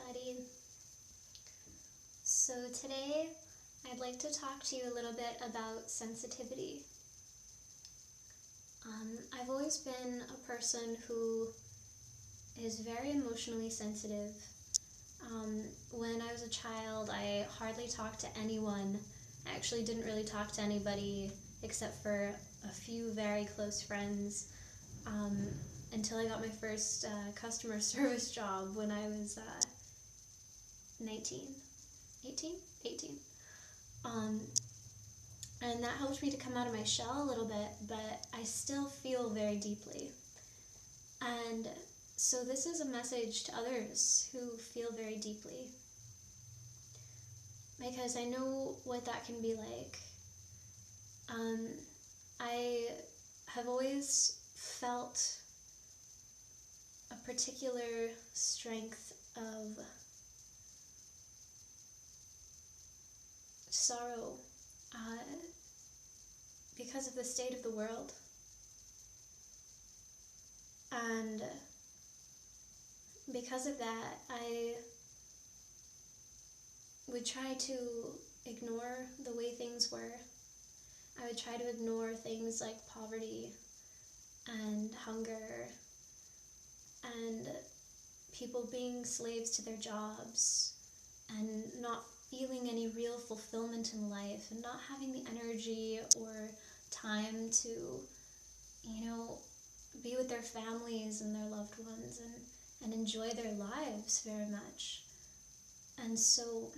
everybody. So today I'd like to talk to you a little bit about sensitivity. I've always been a person who is very emotionally sensitive. When I was a child, I hardly talked to anyone. I actually didn't really talk to anybody except for a few very close friends until I got my first customer service job when I was 18. And that helped me to come out of my shell a little bit, but I still feel very deeply. And so this is a message to others who feel very deeply, because I know what that can be like. I have always felt a particular strength of sorrow because of the state of the world. And because of that, I would try to ignore the way things were. I would try to ignore things like poverty and hunger and people being slaves to their jobs and not feeling any real fulfillment in life and not having the energy or time to, be with their families and their loved ones and enjoy their lives very much. And so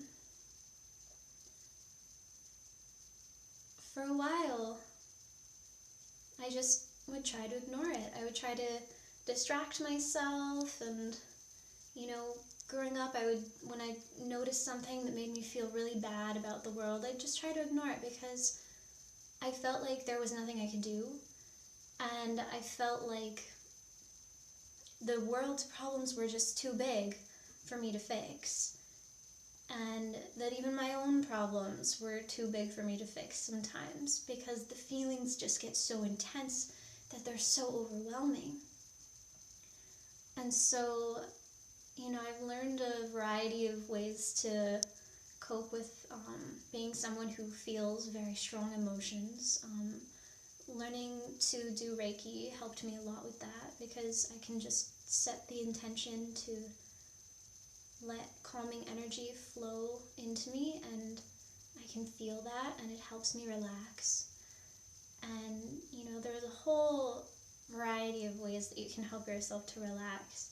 for a while, I just would try to ignore it. I would try to distract myself, and, growing up, when I noticed something that made me feel really bad about the world, I'd just try to ignore it because I felt like there was nothing I could do, and I felt like the world's problems were just too big for me to fix, and that even my own problems were too big for me to fix sometimes, because the feelings just get so intense that they're so overwhelming. And so, I've learned a variety of ways to cope with being someone who feels very strong emotions. Learning to do Reiki helped me a lot with that, because I can just set the intention to let calming energy flow into me, and I can feel that, and it helps me relax. And, there's a whole variety of ways that you can help yourself to relax.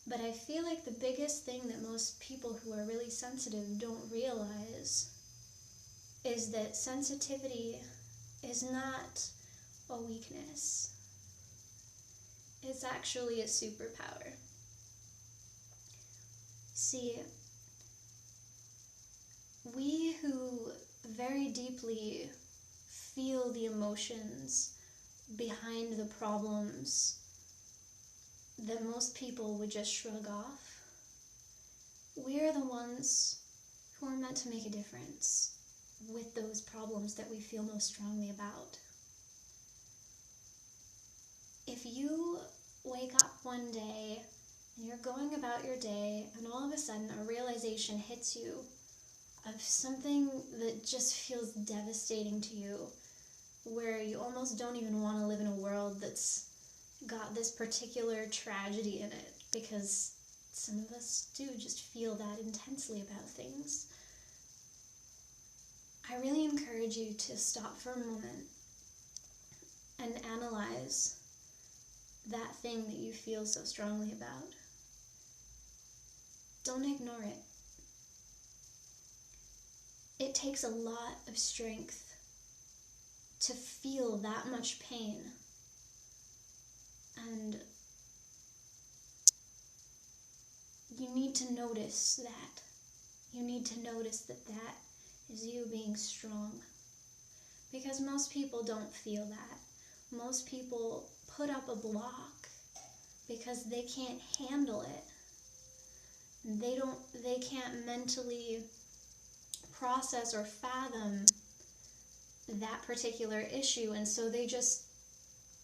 But I feel like the biggest thing that most people who are really sensitive don't realize is that sensitivity is not a weakness. It's actually a superpower. See, we who very deeply feel the emotions behind the problems that most people would just shrug off, we're the ones who are meant to make a difference with those problems that we feel most strongly about. If you wake up one day and you're going about your day, and all of a sudden a realization hits you of something that just feels devastating to you, where you almost don't even want to live in a world that's got this particular tragedy in it, because some of us do just feel that intensely about things, I really encourage you to stop for a moment and analyze that thing that you feel so strongly about. Don't ignore it. It takes a lot of strength to feel that much pain. And you need to notice that. You need to notice that that is you being strong. Because most people don't feel that. Most people put up a block because they can't handle it. They can't mentally process or fathom that particular issue, and so they just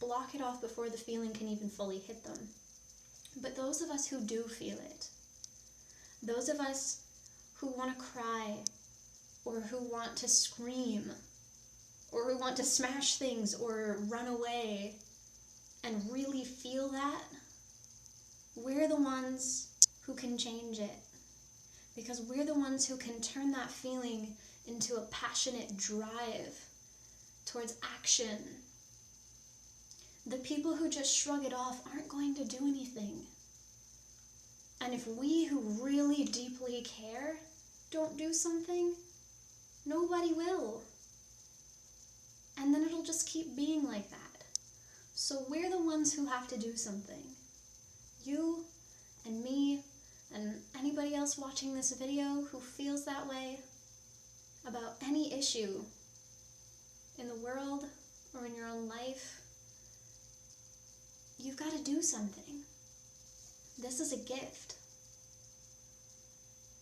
block it off before the feeling can even fully hit them. But those of us who do feel it, Those of us who want to cry, or who want to scream, or who want to smash things or run away and really feel that, we're the ones who can change it. Because we're the ones who can turn that feeling into a passionate drive towards action. The people who just shrug it off aren't going to do anything. And if we who really deeply care don't do something, nobody will. And then it'll just keep being like that. So we're the ones who have to do something. You and me and anybody else watching this video who feels that way about any issue in the world or in your own life, you've got to do something. This is a gift.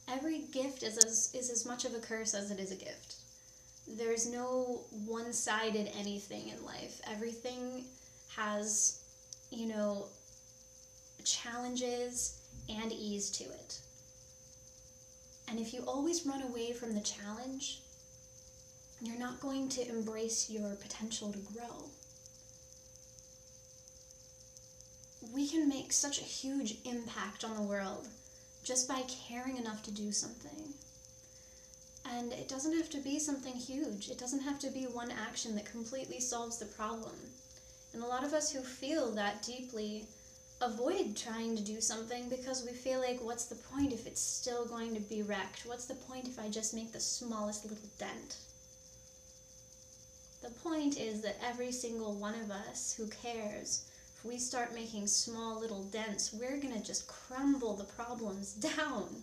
Every gift is as much of a curse as it is a gift. There's no one-sided anything in life. Everything has, challenges and ease to it. And if you always run away from the challenge, you're not going to embrace your potential to grow. We can make such a huge impact on the world just by caring enough to do something. And it doesn't have to be something huge. It doesn't have to be one action that completely solves the problem. And a lot of us who feel that deeply avoid trying to do something because we feel like, what's the point if it's still going to be wrecked? What's the point if I just make the smallest little dent? The point is that every single one of us who cares, if we start making small little dents, we're going to just crumble the problems down.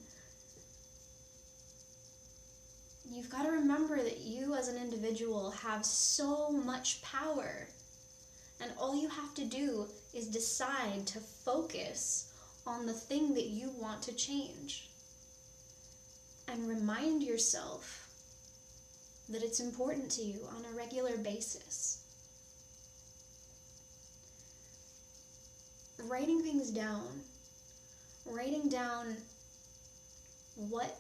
You've got to remember that you as an individual have so much power. And all you have to do is decide to focus on the thing that you want to change. And remind yourself that it's important to you on a regular basis. Writing things down. Writing down what